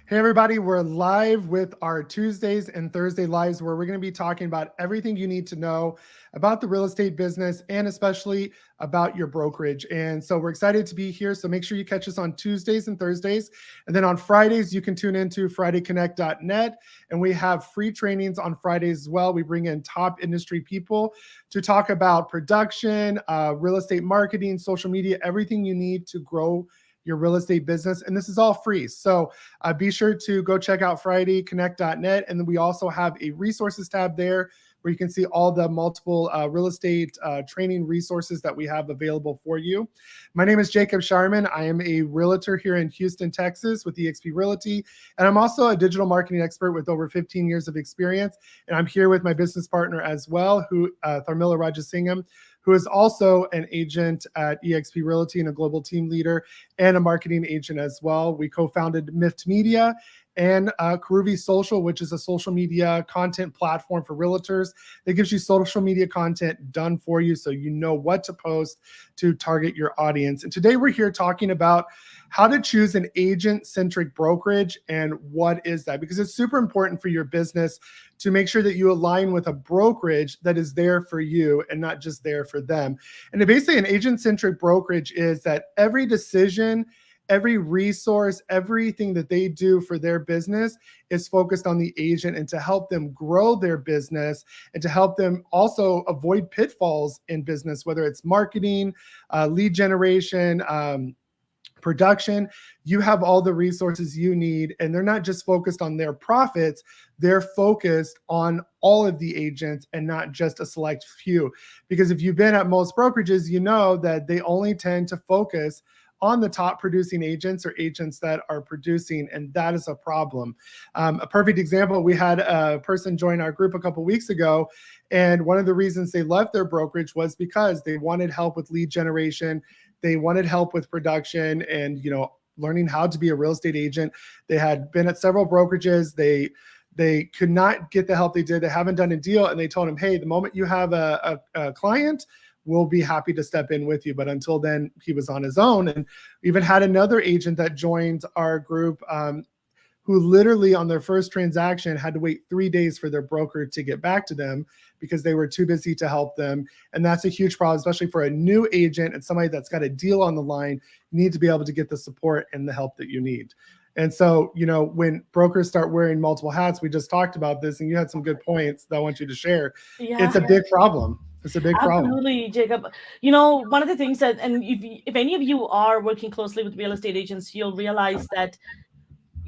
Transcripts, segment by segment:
Hey, everybody, we're live with our Tuesdays and Thursday lives where we're going to be talking about everything you need to know about the real estate business and especially about your brokerage. And so we're excited to be here. So make sure you catch us on Tuesdays and Thursdays. And then on Fridays, you can tune into FridayConnect.net. And we have free trainings on Fridays as well. We bring in top industry people to talk about production, real estate marketing, social media, everything you need to grow your real estate business. And this is all free. So be sure to go check out FridayConnect.net. And then we also have a resources tab there where you can see all the multiple real estate training resources that we have available for you. My name is Jacob Sharman. I am a realtor here in Houston, Texas with eXp Realty. And I'm also a digital marketing expert with over 15 years of experience. And I'm here with my business partner as well, Tharmila Rajasingham, who is also an agent at eXp Realty and a global team leader and a marketing agent as well. We co-founded Mift Media and Karuvi Social, which is a social media content platform for realtors that gives you social media content done for you so you know what to post to target your audience. And today we're here talking about how to choose an agent-centric brokerage and what is that, because it's super important for your business to make sure that you align with a brokerage that is there for you and not just there for them. And basically an agent-centric brokerage is that every decision, every resource, everything that they do for their business is focused on the agent and to help them grow their business and to help them also avoid pitfalls in business, whether it's marketing, lead generation, production. You have all the resources you need, and they're not just focused on their profits, they're focused on all of the agents and not just a select few. Because if you've been at most brokerages, you know that they only tend to focus on the top producing agents or agents that are producing, and that is a problem. A perfect example, we had a person join our group a couple weeks ago, and one of the reasons they left their brokerage was because they wanted help with lead generation. They wanted help with production and, learning how to be a real estate agent. They had been at several brokerages. They could not get the help they did. They haven't done a deal. And they told him, hey, the moment you have a client, we'll be happy to step in with you. But until then, he was on his own. And we even had another agent that joined our group who literally on their first transaction had to wait 3 days for their broker to get back to them because they were too busy to help them. And that's a huge problem, especially for a new agent and somebody that's got a deal on the line. You need to be able to get the support and the help that you need. And so, when brokers start wearing multiple hats, we just talked about this and you had some good points that I want you to share. Yeah. It's a big problem. It's a big problem. Absolutely, Jacob. One of the things that, and if any of you are working closely with real estate agents, you'll realize that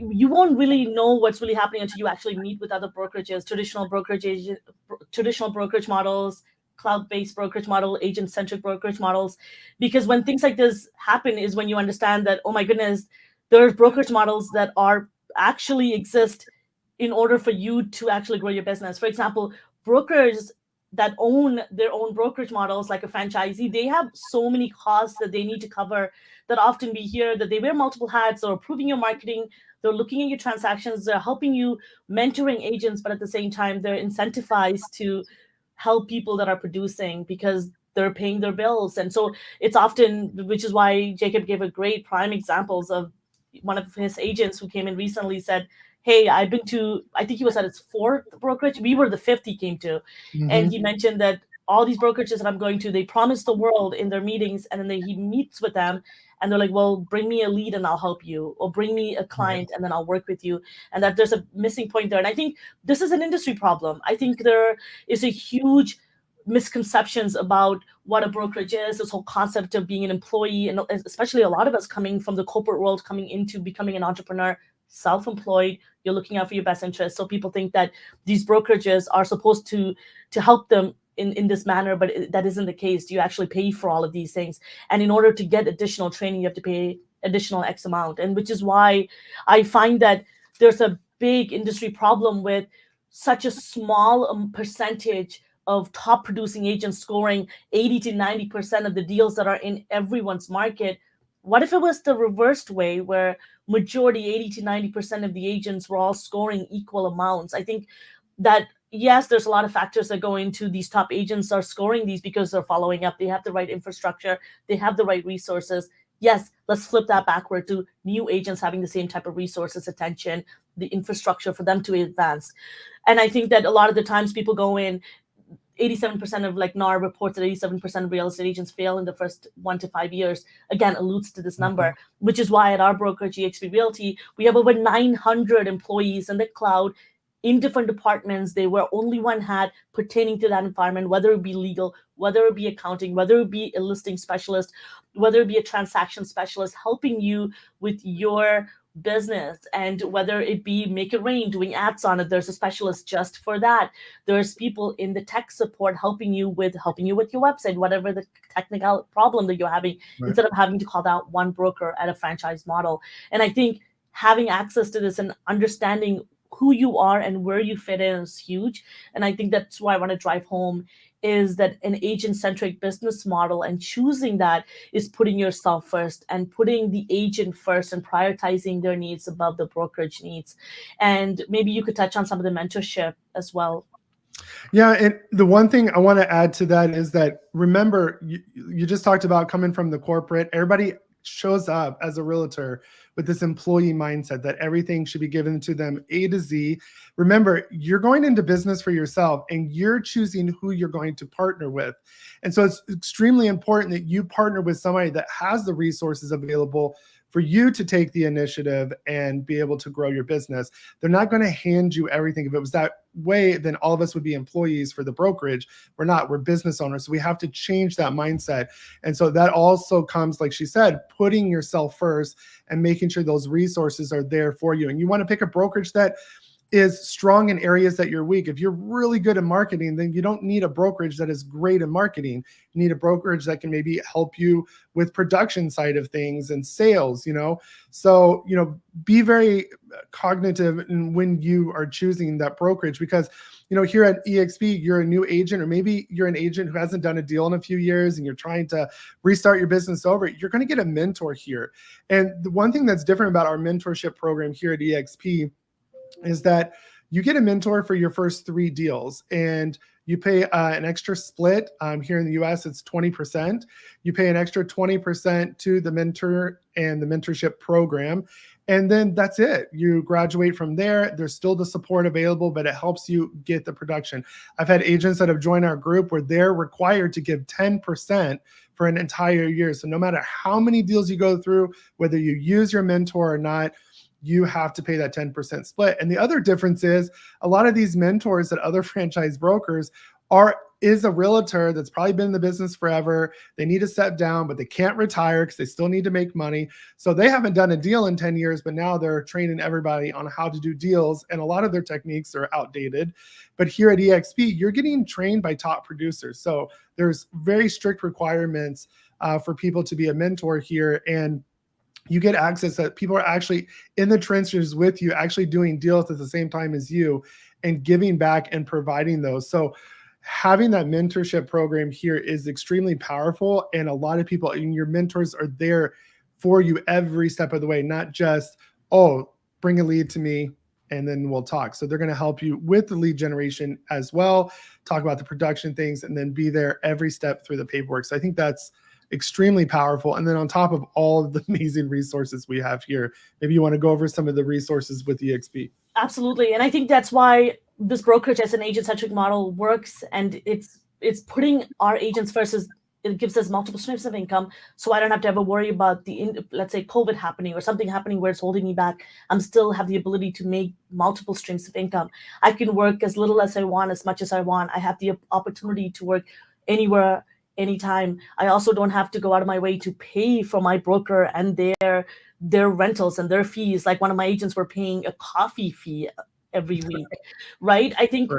you won't really know what's really happening until you actually meet with other brokerages, traditional brokerage models, cloud-based brokerage model, agent-centric brokerage models. Because when things like this happen is when you understand that, oh my goodness, there's brokerage models that are actually exist in order for you to actually grow your business. For example, brokers that own their own brokerage models, like a franchisee, they have so many costs that they need to cover that often we hear that they wear multiple hats or approving your marketing. They're looking at your transactions. They're helping you, mentoring agents, but at the same time, they're incentivized to help people that are producing because they're paying their bills. And so it's often, which is why Jacob gave a great prime examples of one of his agents who came in recently said, hey, I've been to, I think he was at his fourth brokerage. We were the fifth he came to. Mm-hmm. And he mentioned that all these brokerages that I'm going to, they promise the world in their meetings, and then he meets with them and they're like, well, bring me a lead and I'll help you, or bring me a client and then I'll work with you. And that there's a missing point there. And I think this is an industry problem. I think there is a huge misconceptions about what a brokerage is, this whole concept of being an employee, and especially a lot of us coming from the corporate world, coming into becoming an entrepreneur, self-employed, you're looking out for your best interest. So people think that these brokerages are supposed to help them in this manner, but that isn't the case. You actually pay for all of these things. And in order to get additional training, you have to pay additional X amount. And which is why I find that there's a big industry problem with such a small percentage of top producing agents scoring 80 to 90% of the deals that are in everyone's market. What if it was the reversed way, where majority 80 to 90% of the agents were all scoring equal amounts? I think that, yes, there's a lot of factors that go into these top agents are scoring these because they're following up. They have the right infrastructure. They have the right resources. Yes, let's flip that backward to new agents having the same type of resources, attention, the infrastructure for them to advance. And I think that a lot of the times people go in, 87% of like NAR reports that 87% of real estate agents fail in the first 1 to 5 years, again, alludes to this number, which is why at our brokerage, eXp Realty, we have over 900 employees in the cloud in different departments. They wear only one hat pertaining to that environment, whether it be legal, whether it be accounting, whether it be a listing specialist, whether it be a transaction specialist, helping you with your business, and whether it be make it rain, doing ads on it, there's a specialist just for that. There's people in the tech support helping you with your website, whatever the technical problem that you're having, instead of having to call out one broker at a franchise model. And I think having access to this and understanding who you are and where you fit in is huge. And I think that's why I want to drive home is that an agent-centric business model, and choosing that is putting yourself first and putting the agent first and prioritizing their needs above the brokerage needs. And maybe you could touch on some of the mentorship as well. Yeah, and the one thing I want to add to that is that, remember, you just talked about coming from the corporate. Everybody shows up as a realtor with this employee mindset that everything should be given to them A to Z. Remember, you're going into business for yourself and you're choosing who you're going to partner with. And so it's extremely important that you partner with somebody that has the resources available for you to take the initiative and be able to grow your business. They're not going to hand you everything. If it was that way, then all of us would be employees for the brokerage. We're not, we're business owners. So we have to change that mindset. And so that also comes, like she said, putting yourself first and making sure those resources are there for you. And you want to pick a brokerage that is strong in areas that you're weak. If you're really good at marketing, then you don't need a brokerage that is great at marketing. You need a brokerage that can maybe help you with production side of things and sales, So, be very cognitive when you are choosing that brokerage, because, here at eXp, you're a new agent, or maybe you're an agent who hasn't done a deal in a few years and you're trying to restart your business over. You're going to get a mentor here. And the one thing that's different about our mentorship program here at eXp is that you get a mentor for your first 3 deals, and you pay an extra split. Here in the US, it's 20%. You pay an extra 20% to the mentor and the mentorship program. And then that's it. You graduate from there. There's still the support available, but it helps you get the production. I've had agents that have joined our group where they're required to give 10% for an entire year. So no matter how many deals you go through, whether you use your mentor or not, you have to pay that 10% split. And the other difference is a lot of these mentors at other franchise brokers is a realtor that's probably been in the business forever. They need to step down, but they can't retire because they still need to make money. So they haven't done a deal in 10 years, but now they're training everybody on how to do deals. And a lot of their techniques are outdated. But here at eXp, you're getting trained by top producers. So there's very strict requirements for people to be a mentor here. And you get access that people are actually in the trenches with you, actually doing deals at the same time as you and giving back and providing those. So having that mentorship program here is extremely powerful. And a lot of people, and your mentors are there for you every step of the way, not just, bring a lead to me and then we'll talk. So they're going to help you with the lead generation as well, talk about the production things, and then be there every step through the paperwork. So I think that's extremely powerful. And then on top of all of the amazing resources we have here, maybe you want to go over some of the resources with eXp. Absolutely. And I think that's why this brokerage as an agent-centric model works. And it's putting our agents first. It gives us multiple streams of income. So I don't have to ever worry about let's say COVID happening or something happening where it's holding me back. I'm still have the ability to make multiple streams of income. I can work as little as I want, as much as I want. I have the opportunity to work anywhere, anytime. I also don't have to go out of my way to pay for my broker and their rentals and their fees. Like one of my agents were paying a coffee fee every week, right? I think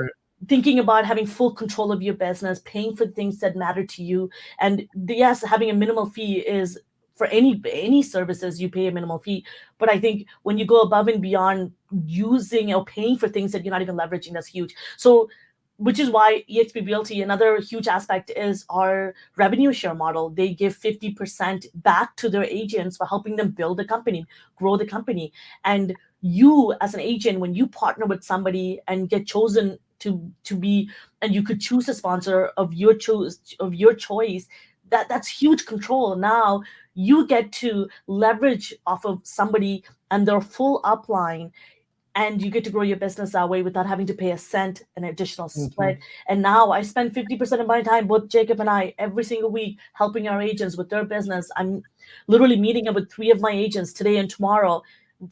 thinking about having full control of your business, paying for things that matter to you. And yes, having a minimal fee is for any services, you pay a minimal fee. But I think when you go above and beyond using or paying for things that you're not even leveraging, that's huge. So which is why eXp Realty, another huge aspect is our revenue share model. They give 50% back to their agents for helping them build a company, grow the company. And you as an agent, when you partner with somebody and get chosen to be, and you could choose a sponsor of your choice, that's huge control. Now you get to leverage off of somebody and their full upline, and you get to grow your business that way without having to pay a cent an additional split. And now I spend 50% of my time, both Jacob and I, every single week helping our agents with their business. I'm literally meeting up with 3 of my agents today and tomorrow,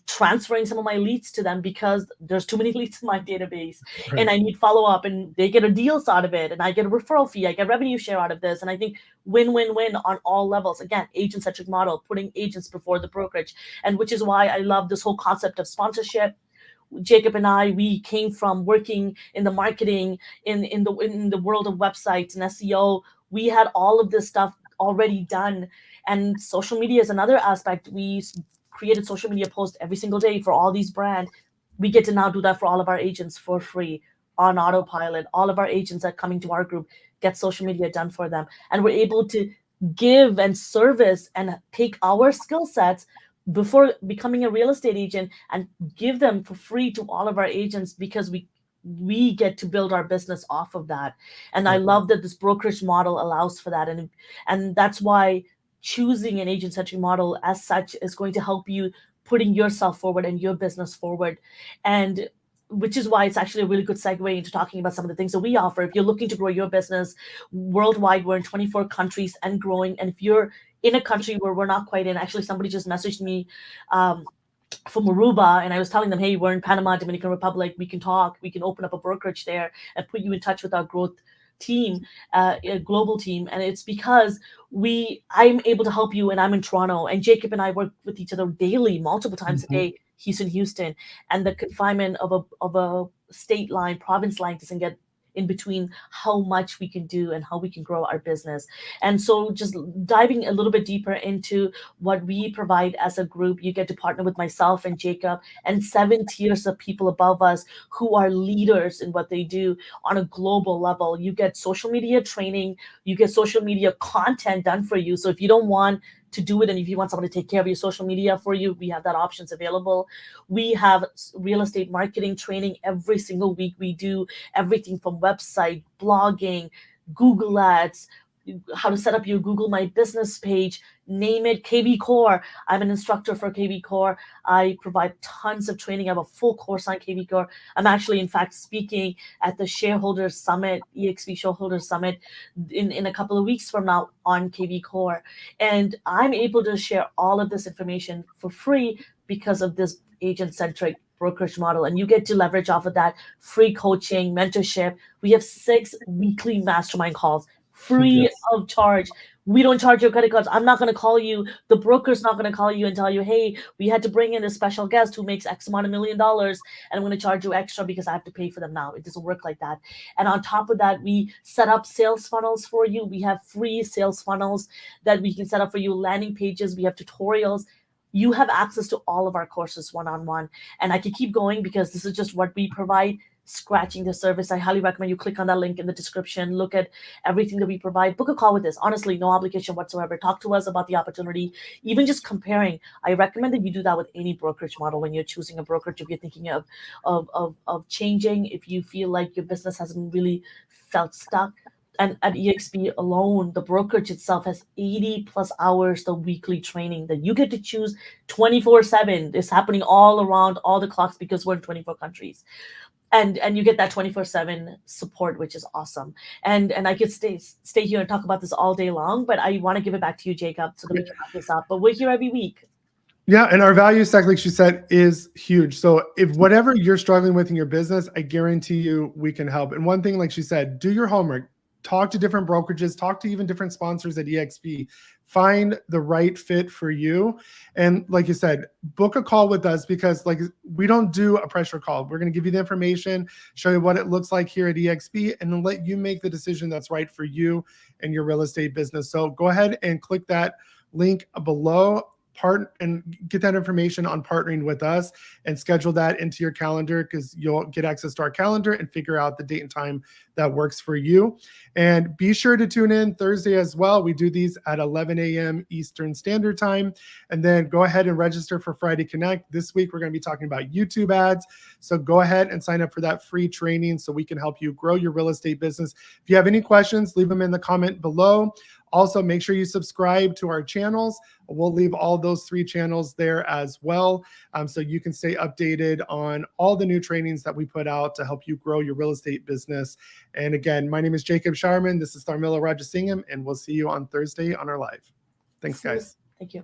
transferring some of my leads to them because there's too many leads in my database, Right. and I need follow-up, and they get a deals out of it, and I get a referral fee, I get revenue share out of this. And I think win-win-win on all levels. Again, agent-centric model, putting agents before the brokerage. And which is why I love this whole concept of sponsorship. Jacob and I, we came from working in the marketing, in the world of websites and SEO. We had all of this stuff already done. And social media is another aspect. We created social media posts every single day for all these brands. We get to now do that for all of our agents for free on autopilot. All of our agents that coming to our group get social media done for them. And we're able to give and service and take our skill sets before becoming a real estate agent and give them for free to all of our agents, because we get to build our business off of that. And I love that this brokerage model allows for that. And that's why choosing an agent-centric model as such is going to help you putting yourself forward and your business forward. And which is why it's actually a really good segue into talking about some of the things that we offer. If you're looking to grow your business worldwide, we're in 24 countries and growing. And if you're in a country where we're not quite in, actually somebody just messaged me from Aruba, and I was telling them, hey, we're in Panama, Dominican Republic, we can talk, we can open up a brokerage there and put you in touch with our growth team, a global team. And it's because I'm able to help you, and I'm in Toronto, and Jacob and I work with each other daily, multiple times a day. He's in Houston, and the confinement of a state line, province line doesn't get in between how much we can do and how we can grow our business. And so just diving a little bit deeper into what we provide as a group, you get to partner with myself and Jacob and 7 tiers of people above us who are leaders in what they do on a global level. You get social media training, you get social media content done for you. So if you don't want to do it, and if you want someone to take care of your social media for you, we have that options available. We have real estate marketing training every single week. We do everything from website, blogging, Google Ads, how to set up your Google My Business page, name it, KV Core. I'm an instructor for KV Core. I provide tons of training. I have a full course on KV Core. I'm actually, in fact, speaking at the Shareholders Summit, eXp Shareholders Summit, in a couple of weeks from now on KV Core. And I'm able to share all of this information for free because of this agent-centric brokerage model. And you get to leverage off of that free coaching, mentorship. We have 6 weekly mastermind calls, free of charge. We don't charge your credit cards. I'm not going to call you. The broker's not going to call you and tell you, hey, we had to bring in a special guest who makes X amount of $1 million, and I'm going to charge you extra because I have to pay for them now. It doesn't work like that. And on top of that, we set up sales funnels for you. We have free sales funnels that we can set up for you, landing pages. We have tutorials. You have access to all of our courses one-on-one. And I can keep going because this is just what we provide. Scratching the surface. I highly recommend you click on that link in the description, look at everything that we provide, book a call with us. Honestly, no obligation whatsoever. Talk to us about the opportunity, even just comparing. I recommend that you do that with any brokerage model when you're choosing a brokerage. If you're thinking of changing, if you feel like your business hasn't really felt stuck. And at eXp alone, the brokerage itself has 80 plus hours of weekly training that you get to choose 24/7. It's happening all around all the clocks because we're in 24 countries. And you get that 24/7 support, which is awesome. And I could stay here and talk about this all day long, but I want to give it back to you, Jacob, so that we can wrap this up. But we're here every week. Yeah, and our value stack, like she said, is huge. So if whatever you're struggling with in your business, I guarantee you we can help. And one thing, like she said, do your homework. Talk to different brokerages, talk to even different sponsors at eXp. Find the right fit for you. And like you said, book a call with us because like we don't do a pressure call. We're going to give you the information, show you what it looks like here at eXp, and then let you make the decision that's right for you and your real estate business. So go ahead and click that link below. And get that information on partnering with us and schedule that into your calendar because you'll get access to our calendar and figure out the date and time that works for you. And be sure to tune in Thursday as well. We do these at 11 a.m. Eastern Standard Time. And then go ahead and register for Friday Connect. This week, we're going to be talking about YouTube ads. So go ahead and sign up for that free training so we can help you grow your real estate business. If you have any questions, leave them in the comment below. Also, make sure you subscribe to our channels. We'll leave all those 3 channels there as well, so you can stay updated on all the new trainings that we put out to help you grow your real estate business. And again, my name is Jacob Sharman. This is Tharmila Rajasingham, and we'll see you on Thursday on our live. Thanks, guys. Thank you.